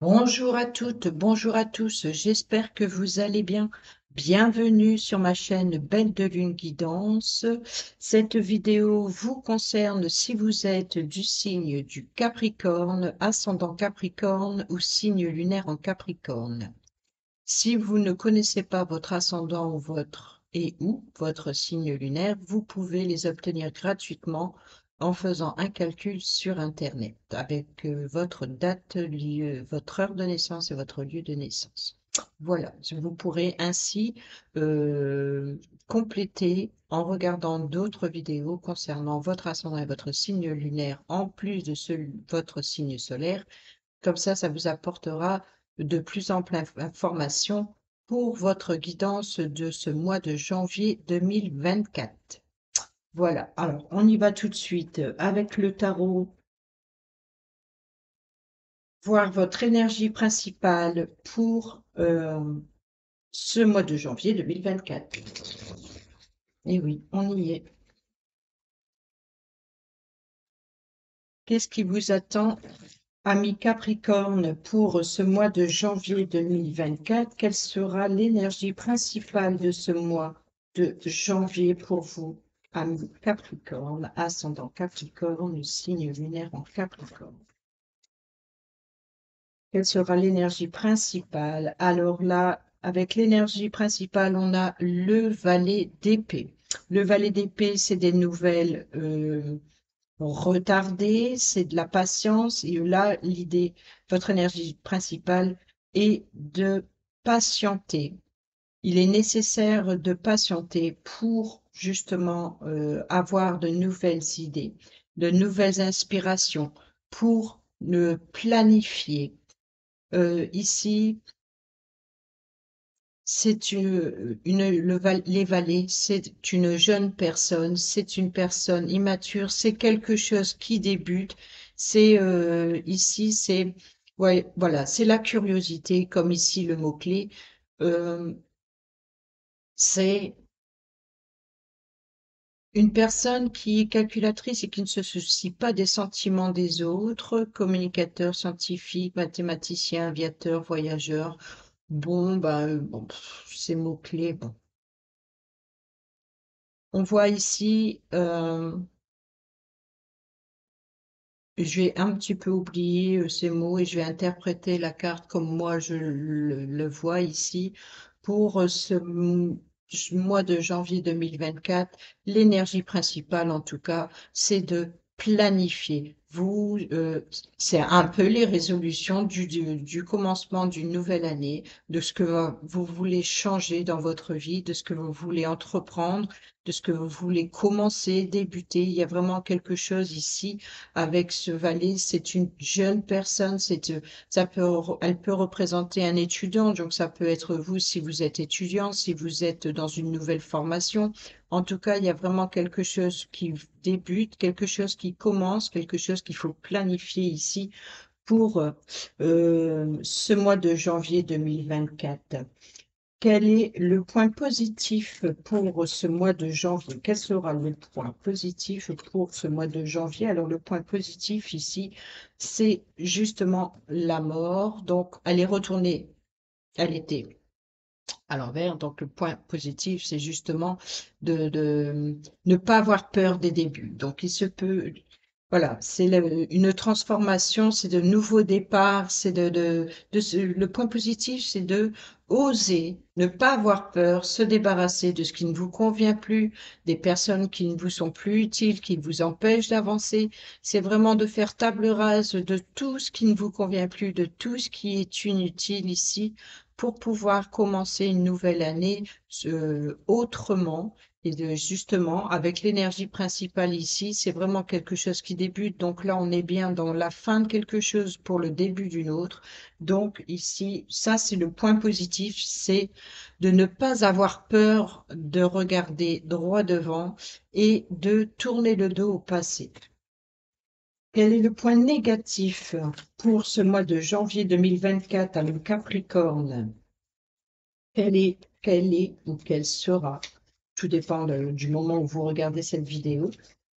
Bonjour à toutes, bonjour à tous, j'espère que vous allez bien. Bienvenue sur ma chaîne Belle de Lune Guidance. Cette vidéo vous concerne si vous êtes du signe du Capricorne, ascendant Capricorne ou signe lunaire en Capricorne. Si vous ne connaissez pas votre ascendant ou votre signe lunaire, vous pouvez les obtenir gratuitement en faisant un calcul sur Internet avec votre date, lieu, votre heure de naissance et votre lieu de naissance. Voilà, vous pourrez ainsi euh, compléter en regardant d'autres vidéos concernant votre ascendant et votre signe lunaire en plus de votre signe solaire. Comme ça vous apportera de plus amples informations pour votre guidance de ce mois de janvier 2024. Voilà, alors on y va tout de suite avec le tarot, voir votre énergie principale pour ce mois de janvier 2024. Et oui, on y est. Qu'est-ce qui vous attend, amis Capricorne, pour ce mois de janvier 2024? Quelle sera l'énergie principale de ce mois de janvier pour vous, amis Capricorne, ascendant Capricorne, signe lunaire en Capricorne? Quelle sera l'énergie principale? Alors là, avec l'énergie principale, on a le valet d'épée. Le valet d'épée, c'est des nouvelles retardées, c'est de la patience. Et là, l'idée, votre énergie principale est de patienter. Il est nécessaire de patienter pour justement avoir de nouvelles idées, de nouvelles inspirations, pour planifier. Ici, c'est les valets, c'est une jeune personne, c'est une personne immature, c'est quelque chose qui débute. C'est ici, c'est ouais, voilà, c'est la curiosité, comme ici le mot-clé. Euh, c'est une personne qui est calculatrice et qui ne se soucie pas des sentiments des autres, communicateur, scientifique, mathématicien, aviateur, voyageur. Bon, bon, ces mots-clés, bon. On voit ici, je vais un petit peu oublier ces mots et je vais interpréter la carte comme moi je le vois ici. Pour mois de janvier 2024, l'énergie principale, en tout cas, c'est de planifier. C'est un peu les résolutions du commencement d'une nouvelle année, de ce que vous voulez changer dans votre vie, de ce que vous voulez entreprendre, de ce que vous voulez commencer, débuter. Il y a vraiment quelque chose ici avec ce valet. C'est une jeune personne, elle peut représenter un étudiant, donc ça peut être vous si vous êtes étudiant, si vous êtes dans une nouvelle formation. En tout cas, il y a vraiment quelque chose qui débute, quelque chose qui commence, quelque chose qu'il faut planifier ici pour ce mois de janvier 2024. Quel est le point positif pour ce mois de janvier? Quel sera le point positif pour ce mois de janvier? Alors, le point positif ici, c'est justement la mort. Donc, elle est retournée, elle était à l'envers. Donc, le point positif, c'est justement de ne pas avoir peur des débuts. Donc, il se peut, voilà, c'est une transformation, c'est de nouveaux départs, c'est le point positif, c'est de oser, ne pas avoir peur, se débarrasser de ce qui ne vous convient plus, des personnes qui ne vous sont plus utiles, qui vous empêchent d'avancer. C'est vraiment de faire table rase de tout ce qui ne vous convient plus, de tout ce qui est inutile ici, pour pouvoir commencer une nouvelle année autrement. Et justement, avec l'énergie principale ici, c'est vraiment quelque chose qui débute. Donc là, on est bien dans la fin de quelque chose pour le début d'une autre. Donc ici, ça, c'est le point positif, c'est de ne pas avoir peur de regarder droit devant et de tourner le dos au passé. Quel est le point négatif pour ce mois de janvier 2024 à le Capricorne? Quel est ou quel sera, tout dépend du moment où vous regardez cette vidéo,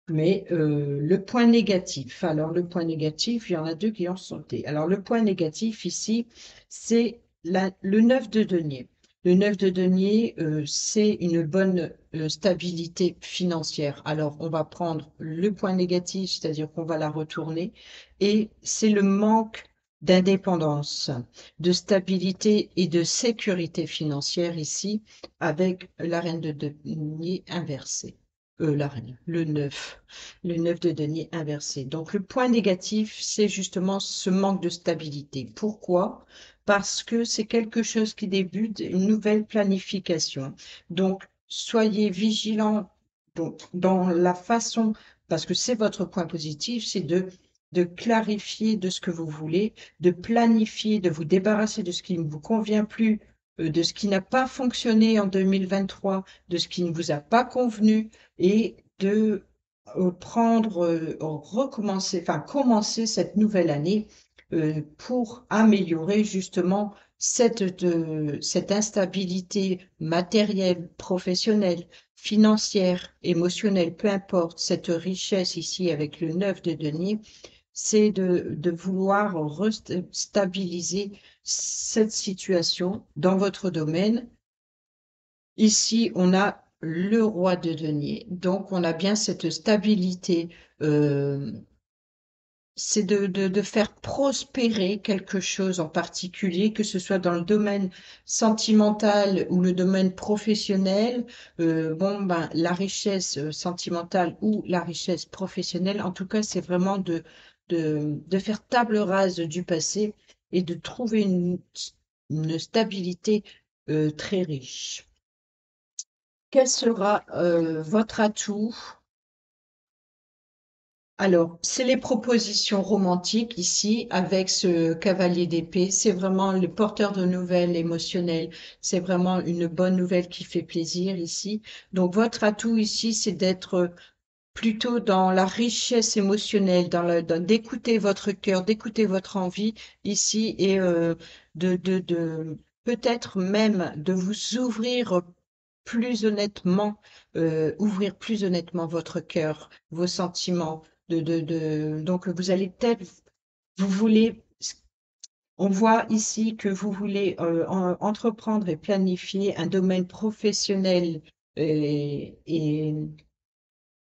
Mais le point négatif, alors le point négatif, il y en a deux qui ont sauté. Alors le point négatif ici, c'est le 9 de denier. Le 9 de denier, c'est une bonne stabilité financière. Alors on va prendre le point négatif, c'est-à-dire qu'on va la retourner, et c'est le manque d'indépendance, de stabilité et de sécurité financière ici, avec la reine de denier inversée. La reine, le 9 de denier inversé. Donc le point négatif, c'est justement ce manque de stabilité. Pourquoi? Parce que c'est quelque chose qui débute, une nouvelle planification. Donc soyez vigilants donc, dans la façon, parce que c'est votre point positif, c'est de clarifier de ce que vous voulez, de planifier, de vous débarrasser de ce qui ne vous convient plus, de ce qui n'a pas fonctionné en 2023, de ce qui ne vous a pas convenu, et de prendre, recommencer, enfin commencer cette nouvelle année pour améliorer justement cette instabilité matérielle, professionnelle, financière, émotionnelle, peu importe, cette richesse ici avec le 9 de denier, c'est de vouloir restabiliser cette situation dans votre domaine. Ici, on a le roi de denier. Donc, on a bien cette stabilité. euh, c'est de faire prospérer quelque chose en particulier, que ce soit dans le domaine sentimental ou le domaine professionnel. Bon, ben, la richesse sentimentale ou la richesse professionnelle, en tout cas, c'est vraiment de faire table rase du passé et de trouver une stabilité très riche. Quel sera votre atout? Alors, c'est les propositions romantiques ici avec ce cavalier d'épée. C'est vraiment le porteur de nouvelles émotionnelles. C'est vraiment une bonne nouvelle qui fait plaisir ici. Donc, votre atout ici, c'est d'être plutôt dans la richesse émotionnelle, d'écouter votre cœur, d'écouter votre envie ici et de peut-être même de vous ouvrir plus honnêtement votre cœur, vos sentiments, donc vous allez peut-être, vous voulez, on voit ici que vous voulez entreprendre et planifier un domaine professionnel et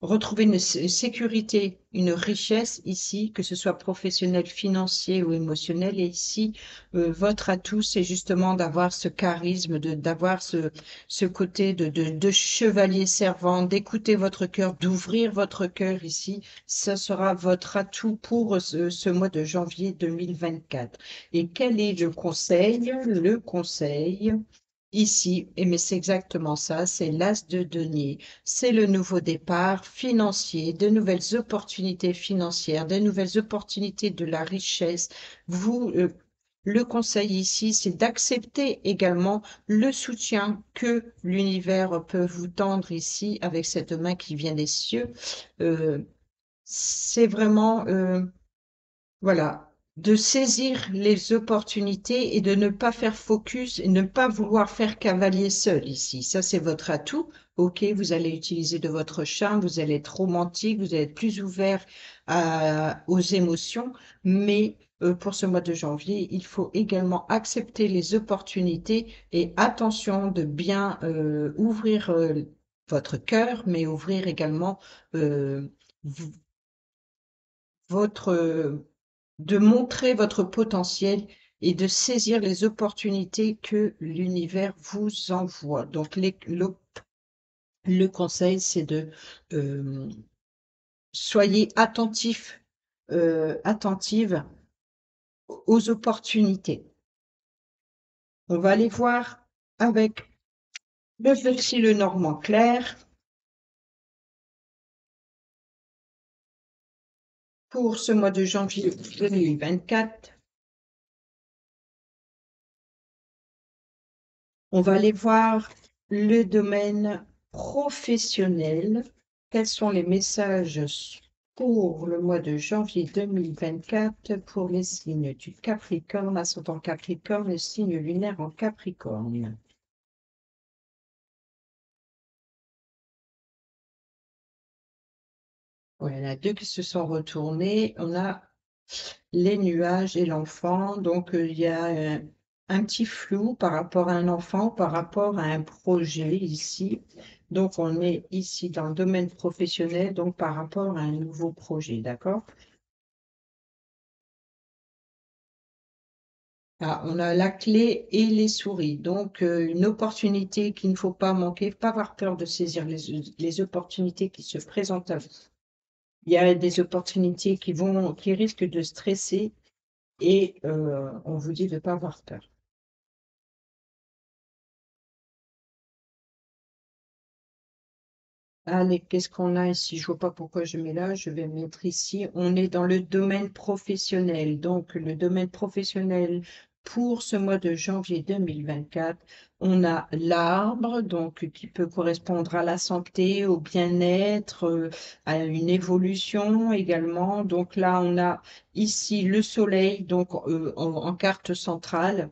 retrouver une sécurité, une richesse ici, que ce soit professionnel, financier ou émotionnel. Et ici, votre atout, c'est justement d'avoir ce charisme, d'avoir ce côté de chevalier servant, d'écouter votre cœur, d'ouvrir votre cœur ici. Ce sera votre atout pour ce mois de janvier 2024. Et quel est le conseil? Le conseil, ici, et mais c'est exactement ça, c'est l'as de denier. C'est le nouveau départ financier, de nouvelles opportunités financières, de nouvelles opportunités de la richesse. Vous, le conseil ici, c'est d'accepter également le soutien que l'univers peut vous tendre ici avec cette main qui vient des cieux. Euh, c'est vraiment, voilà, de saisir les opportunités et de ne pas faire focus et ne pas vouloir faire cavalier seul ici. Ça, c'est votre atout. OK, vous allez utiliser de votre charme, vous allez être romantique, vous allez être plus ouvert aux émotions, mais pour ce mois de janvier, il faut également accepter les opportunités et attention de bien ouvrir votre cœur, mais ouvrir également euh, votre, de montrer votre potentiel et de saisir les opportunités que l'univers vous envoie. Donc, le conseil, c'est de soyez attentif, attentive aux opportunités. On va aller voir avec le Velsi le Normand clair pour ce mois de janvier 2024. On va aller voir le domaine professionnel. Quels sont les messages pour le mois de janvier 2024 pour les signes du Capricorne, ascendant Capricorne, le signe lunaire en Capricorne? Voilà, deux qui se sont retournés. On a les nuages et l'enfant. Donc, il y a un petit flou par rapport à un enfant, par rapport à un projet ici. Donc, on est ici dans le domaine professionnel, donc par rapport à un nouveau projet, d'accord? Ah, on a la clé et les souris. Donc, une opportunité qu'il ne faut pas manquer, pas avoir peur de saisir les opportunités qui se présentent à vous. Il y a des opportunités qui risquent de stresser et on vous dit de ne pas avoir peur. Allez, qu'est-ce qu'on a ici? Je vois pas pourquoi je mets là, je vais mettre ici. On est dans le domaine professionnel. Donc, le domaine professionnel pour ce mois de janvier 2024, on a l'arbre, donc qui peut correspondre à la santé, au bien-être, à une évolution également. Donc là, on a ici le soleil, donc en carte centrale.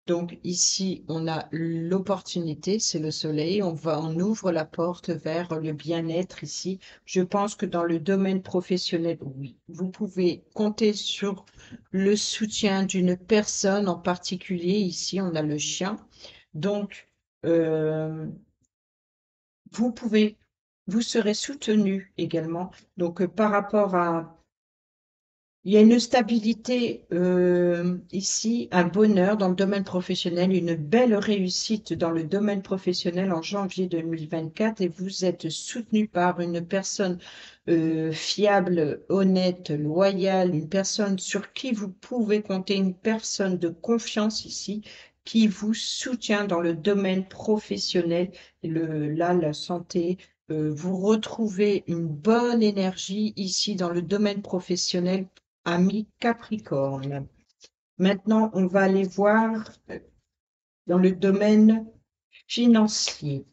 Donc ici, on a l'opportunité, c'est le soleil. On ouvre la porte vers le bien-être ici. Je pense que dans le domaine professionnel, oui, vous pouvez compter sur le soutien d'une personne en particulier. Ici, on a le chien. Donc, euh, vous vous serez soutenu également. Donc, par rapport à il y a une stabilité ici, un bonheur dans le domaine professionnel, une belle réussite dans le domaine professionnel en janvier 2024 et vous êtes soutenu par une personne fiable, honnête, loyale, une personne sur qui vous pouvez compter, une personne de confiance ici qui vous soutient dans le domaine professionnel, là, la santé. Vous retrouvez une bonne énergie ici dans le domaine professionnel ami Capricorne. Maintenant, on va aller voir dans le domaine financier.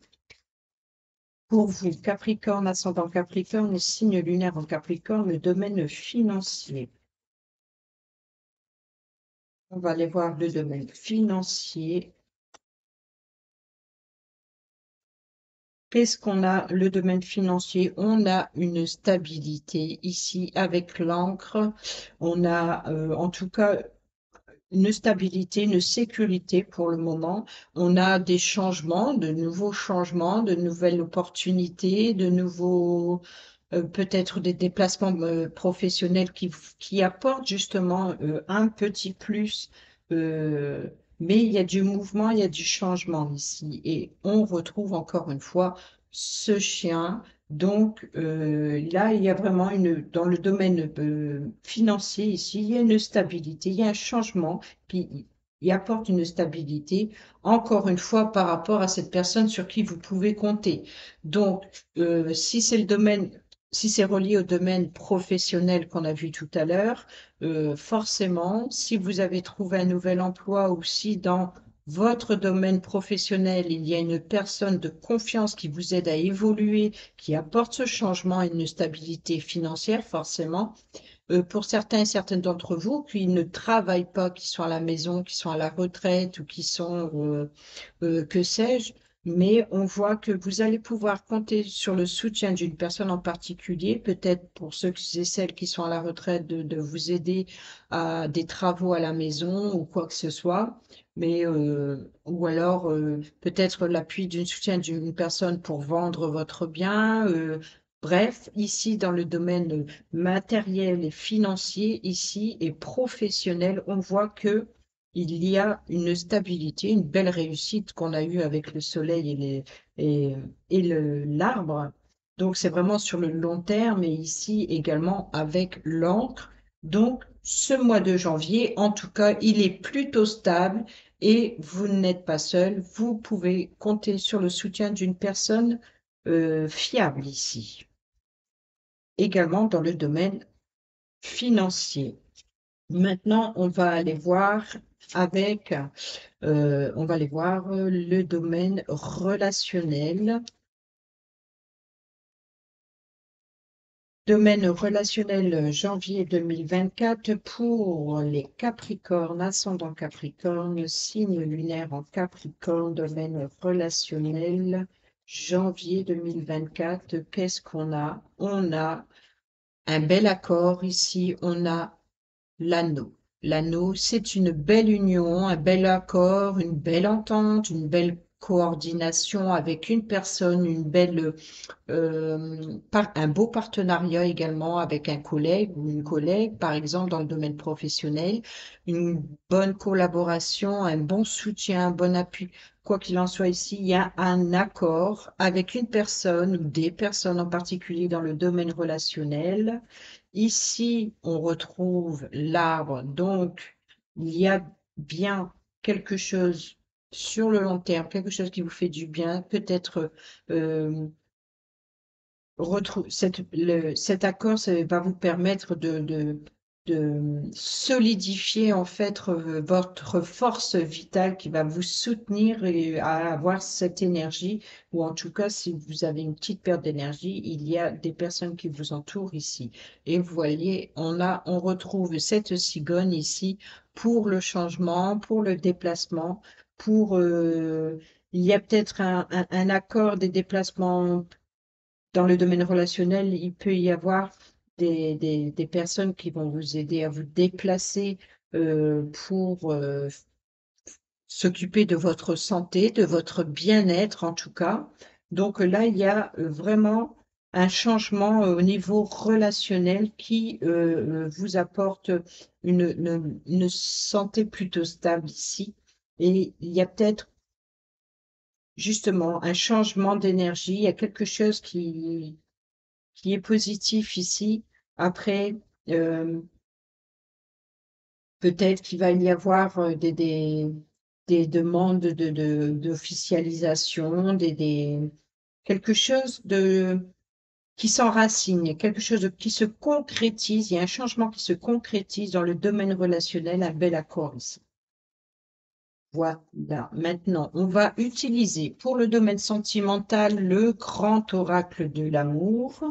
Pour vous, Capricorne, ascendant Capricorne, signe lunaire en Capricorne, le domaine financier. On va aller voir le domaine financier. Qu'est-ce qu'on a? Le domaine financier, on a une stabilité ici avec l'encre. On a en tout cas une stabilité, une sécurité pour le moment. On a des changements, de nouveaux changements, de nouvelles opportunités, de nouveaux, peut-être des déplacements professionnels qui apportent justement un petit plus. euh, mais il y a du mouvement, il y a du changement ici. Et on retrouve encore une fois ce chien. Donc là, il y a vraiment dans le domaine financier ici, il y a une stabilité, il y a un changement, puis il apporte une stabilité, encore une fois, par rapport à cette personne sur qui vous pouvez compter. Donc, si c'est le domaine, si c'est relié au domaine professionnel qu'on a vu tout à l'heure, forcément, si vous avez trouvé un nouvel emploi ou si dans votre domaine professionnel, il y a une personne de confiance qui vous aide à évoluer, qui apporte ce changement et une stabilité financière, forcément, pour certains et certaines d'entre vous qui ne travaillent pas, qui sont à la maison, qui sont à la retraite ou qui sont que sais-je, mais on voit que vous allez pouvoir compter sur le soutien d'une personne en particulier, peut-être pour ceux et celles qui sont à la retraite, de vous aider à des travaux à la maison ou quoi que ce soit, mais ou alors peut-être l'appui d'une soutien d'une personne pour vendre votre bien. Bref, ici dans le domaine matériel et financier, ici et professionnel, on voit que il y a une stabilité, une belle réussite qu'on a eue avec le soleil et, l'arbre. Donc, c'est vraiment sur le long terme et ici également avec l'encre. Donc, ce mois de janvier, en tout cas, il est plutôt stable et vous n'êtes pas seul. Vous pouvez compter sur le soutien d'une personne fiable ici. Également dans le domaine financier. Maintenant, on va aller voir le domaine relationnel. Domaine relationnel janvier 2024 pour les Capricornes, ascendant Capricorne, signe lunaire en Capricorne, domaine relationnel janvier 2024. Qu'est-ce qu'on a? On a un bel accord. Ici, on a l'anneau. L'anneau, c'est une belle union, un bel accord, une belle entente, une belle coordination avec une personne, une belle un beau partenariat également avec un collègue ou une collègue, par exemple dans le domaine professionnel, une bonne collaboration, un bon soutien, un bon appui. Quoi qu'il en soit ici, il y a un accord avec une personne ou des personnes en particulier dans le domaine relationnel. Ici, on retrouve l'arbre, donc il y a bien quelque chose sur le long terme, quelque chose qui vous fait du bien, peut-être euh, cet accord, ça va vous permettre de solidifier en fait votre force vitale qui va vous soutenir et à avoir cette énergie, ou en tout cas, si vous avez une petite perte d'énergie, il y a des personnes qui vous entourent ici. Et vous voyez, on retrouve cette cigogne ici pour le changement, pour le déplacement, pour, il y a peut-être un accord des déplacements dans le domaine relationnel, il peut y avoir des personnes qui vont vous aider à vous déplacer pour s'occuper de votre santé, de votre bien-être en tout cas. Donc là, il y a vraiment un changement au niveau relationnel qui vous apporte une santé plutôt stable ici. Et il y a peut-être justement un changement d'énergie, il y a quelque chose qui est positif ici. Après, euh, peut-être qu'il va y avoir des demandes d'officialisation, quelque chose qui s'enracine, quelque chose qui se concrétise. Il y a un changement qui se concrétise dans le domaine relationnel, un bel accord ici. Voilà. Maintenant, on va utiliser pour le domaine sentimental le grand oracle de l'amour.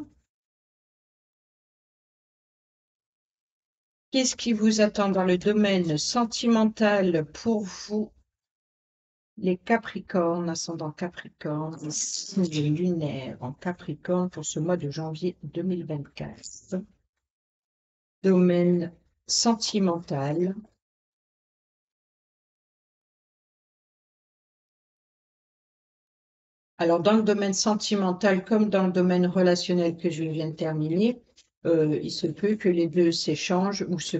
Qu'est-ce qui vous attend dans le domaine sentimental pour vous, les Capricornes, ascendant Capricorne, les signes lunaires en Capricorne pour ce mois de janvier 2024? Domaine sentimental. Alors, dans le domaine sentimental comme dans le domaine relationnel que je viens de terminer, il se peut que les deux s'échangent ou se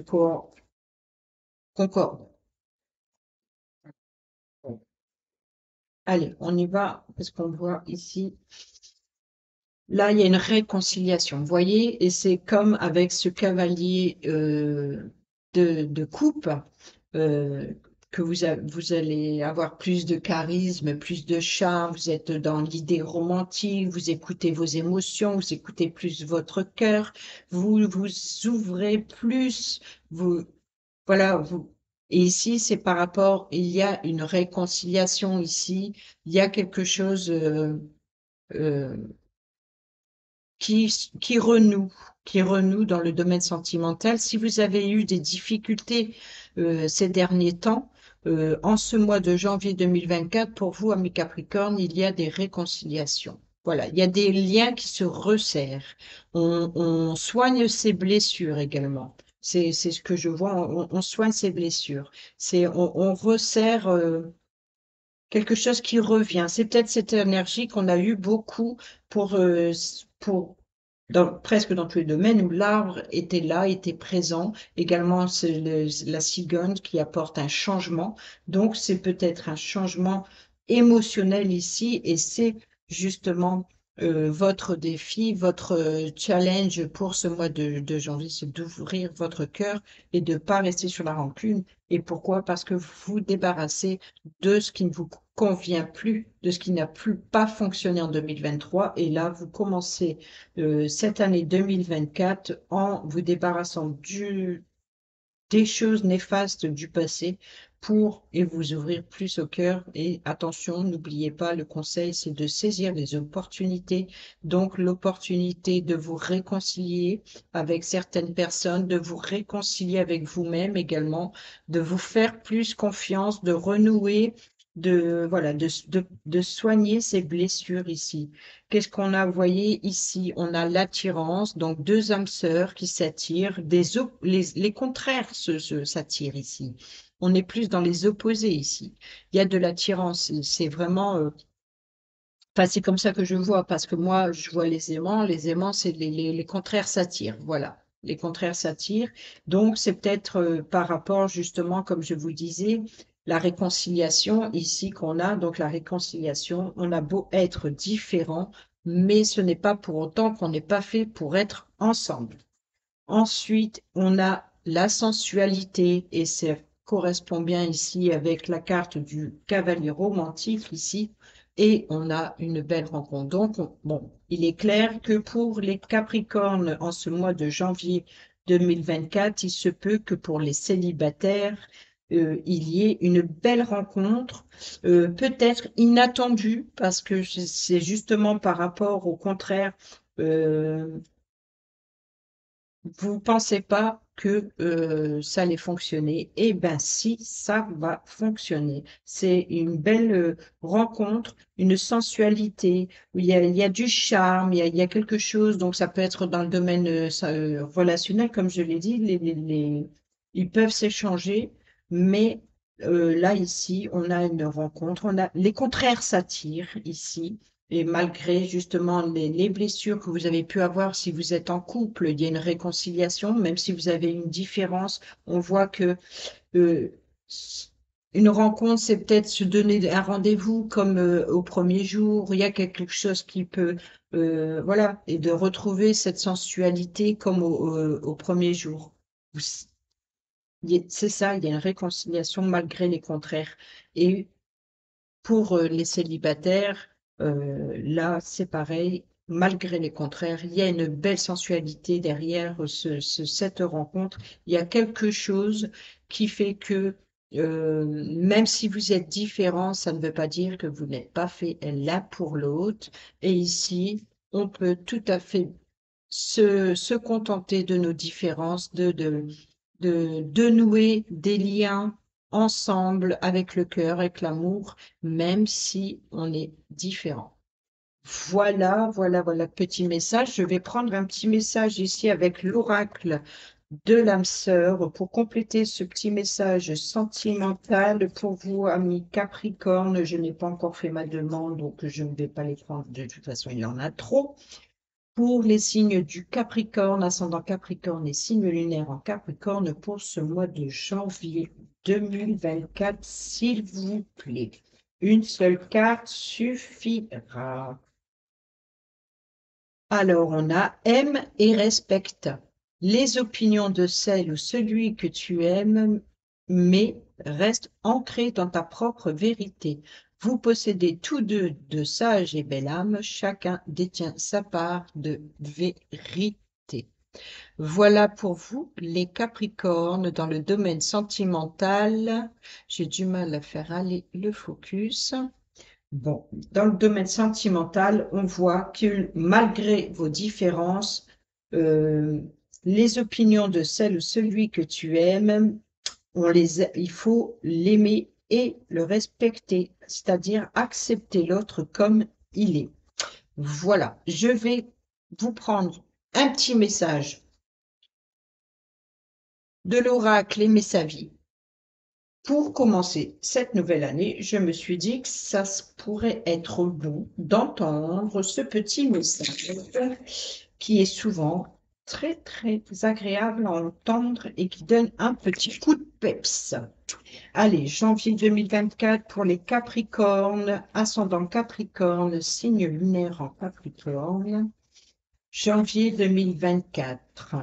concordent. Allez, on y va parce qu'on voit ici. Là, il y a une réconciliation, vous voyez, et c'est comme avec ce cavalier de coupe euh, que vous allez avoir plus de charisme, plus de charme, vous êtes dans l'idée romantique, vous écoutez vos émotions, vous écoutez plus votre cœur, vous vous ouvrez plus, vous, voilà, vous. Et ici, c'est par rapport, il y a une réconciliation ici, il y a quelque chose. Euh, qui renoue, qui renoue dans le domaine sentimental. Si vous avez eu des difficultés ces derniers temps, en ce mois de janvier 2024, pour vous, amis Capricorne, il y a des réconciliations. Voilà, il y a des liens qui se resserrent. On soigne ses blessures également. C'est ce que je vois, on soigne ses blessures. On resserre quelque chose qui revient. C'est peut-être cette énergie qu'on a eu beaucoup pour presque dans tous les domaines où l'arbre était là, était présent. Également, c'est la cigogne qui apporte un changement. Donc, c'est peut-être un changement émotionnel ici et c'est justement votre défi, votre challenge pour ce mois de janvier, c'est d'ouvrir votre cœur et de ne pas rester sur la rancune. Et pourquoi? Parce que vous vous débarrassez de ce qui ne vous convient plus, de ce qui n'a plus pas fonctionné en 2023. Et là, vous commencez cette année 2024 en vous débarrassant des choses néfastes du passé pour et vous ouvrir plus au cœur. Et attention, n'oubliez pas, le conseil, c'est de saisir les opportunités. Donc, l'opportunité de vous réconcilier avec certaines personnes, de vous réconcilier avec vous-même également, de vous faire plus confiance, de renouer voilà, de soigner ces blessures ici. Qu'est-ce qu'on a, vous voyez, ici? On a l'attirance, donc deux âmes sœurs qui s'attirent, les contraires s'attirent ici. On est plus dans les opposés ici. Il y a de l'attirance, c'est vraiment, enfin, c'est comme ça que je vois, parce que moi, je vois les aimants, c'est les contraires s'attirent, voilà. Les contraires s'attirent. Donc, c'est peut-être par rapport, justement, comme je vous disais, la réconciliation ici qu'on a. Donc, la réconciliation, on a beau être différent, mais ce n'est pas pour autant qu'on n'est pas fait pour être ensemble. Ensuite, on a la sensualité, et ça correspond bien ici avec la carte du cavalier romantique ici, et on a une belle rencontre. Donc, bon, il est clair que pour les Capricornes, en ce mois de janvier 2024, il se peut que pour les célibataires, il y ait une belle rencontre, peut-être inattendue, parce que c'est justement par rapport au contraire. Vous pensez pas que ça allait fonctionner? Eh ben si, ça va fonctionner. C'est une belle rencontre, une sensualité, où il y a du charme, il y a quelque chose, donc ça peut être dans le domaine relationnel, comme je l'ai dit, ils peuvent s'échanger, mais là, ici, on a une rencontre, on a les contraires s'attirent ici. Et malgré justement les blessures que vous avez pu avoir si vous êtes en couple, il y a une réconciliation, même si vous avez une différence, on voit que euh, une rencontre, c'est peut-être se donner un rendez-vous comme au premier jour, il y a quelque chose qui peut, voilà, et de retrouver cette sensualité comme au premier jour. Vous- C'est ça, il y a une réconciliation malgré les contraires. Et pour les célibataires, là, c'est pareil. Malgré les contraires, il y a une belle sensualité derrière cette rencontre. Il y a quelque chose qui fait que même si vous êtes différents, ça ne veut pas dire que vous n'êtes pas fait l'un pour l'autre. Et ici, on peut tout à fait se contenter de nos différences, de nouer des liens ensemble avec le cœur, avec l'amour, même si on est différent. Voilà, petit message. Je vais prendre un petit message ici avec l'oracle de l'âme sœur pour compléter ce petit message sentimental pour vous, amis Capricorne. Je n'ai pas encore fait ma demande, donc je ne vais pas les prendre. De toute façon, il y en a trop. Pour les signes du Capricorne, ascendant Capricorne et signe lunaire en Capricorne pour ce mois de janvier 2024, s'il vous plaît. Une seule carte suffira. Alors, on a aime et respecte les opinions de celle ou celui que tu aimes, mais reste ancré dans ta propre vérité. Vous possédez tous deux de sages et belle âme, chacun détient sa part de vérité. Voilà pour vous, les Capricornes, dans le domaine sentimental. J'ai du mal à faire aller le focus. Bon, dans le domaine sentimental, on voit que malgré vos différences, euh, les opinions de celle ou celui que tu aimes, il faut l'aimer et le respecter, c'est-à-dire accepter l'autre comme il est. Voilà, je vais vous prendre un petit message de l'oracle Aimer sa vie. Pour commencer cette nouvelle année, je me suis dit que ça pourrait être bon d'entendre ce petit message qui est souvent très agréable à entendre et qui donne un petit coup de peps. Allez, janvier 2024 pour les Capricornes, ascendant Capricorne, signe lunaire en Capricorne, janvier 2024.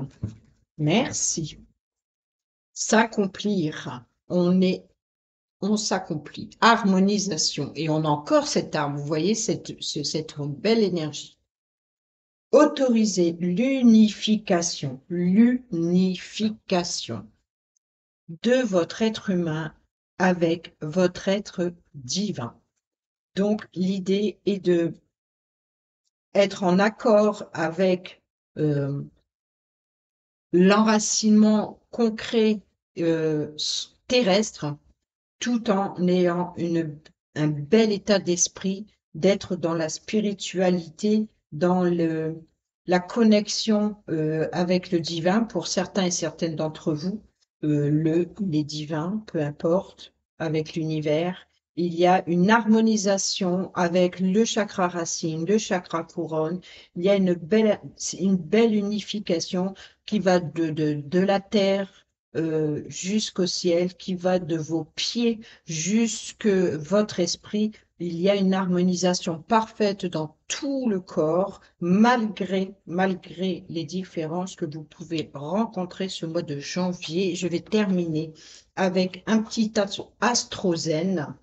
Merci. S'accomplir. On s'accomplit. Harmonisation. Et on a encore cette arme. Vous voyez cette belle énergie. Autoriser l'unification de votre être humain avec votre être divin. Donc, l'idée est de être en accord avec euh, l'enracinement concret terrestre tout en ayant une un bel état d'esprit, d'être dans la spiritualité, dans la connexion avec le divin. Pour certains et certaines d'entre vous, les divins, peu importe, avec l'univers. Il y a une harmonisation avec le chakra racine, le chakra couronne. Il y a une belle unification qui va de la terre jusqu'au ciel, qui va de vos pieds jusque votre esprit. Il y a une harmonisation parfaite dans tout le corps, malgré les différences que vous pouvez rencontrer ce mois de janvier. Je vais terminer avec un petit astrozène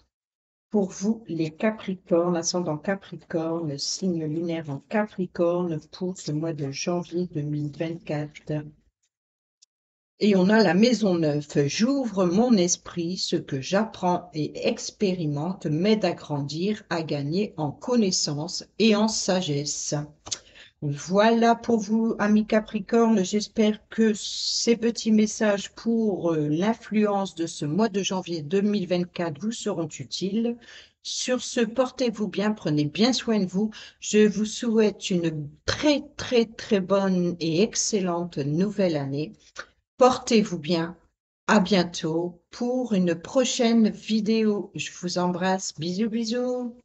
pour vous, les Capricornes, ascendant Capricorne, signe lunaire en Capricorne pour ce mois de janvier 2024. Et on a la maison neuve. J'ouvre mon esprit, ce que j'apprends et expérimente m'aide à grandir, à gagner en connaissance et en sagesse. Voilà pour vous, amis Capricorne. J'espère que ces petits messages pour l'influence de ce mois de janvier 2024 vous seront utiles. Sur ce, portez-vous bien, prenez bien soin de vous. Je vous souhaite une très bonne et excellente nouvelle année. Portez-vous bien. À bientôt pour une prochaine vidéo. Je vous embrasse. Bisous, bisous.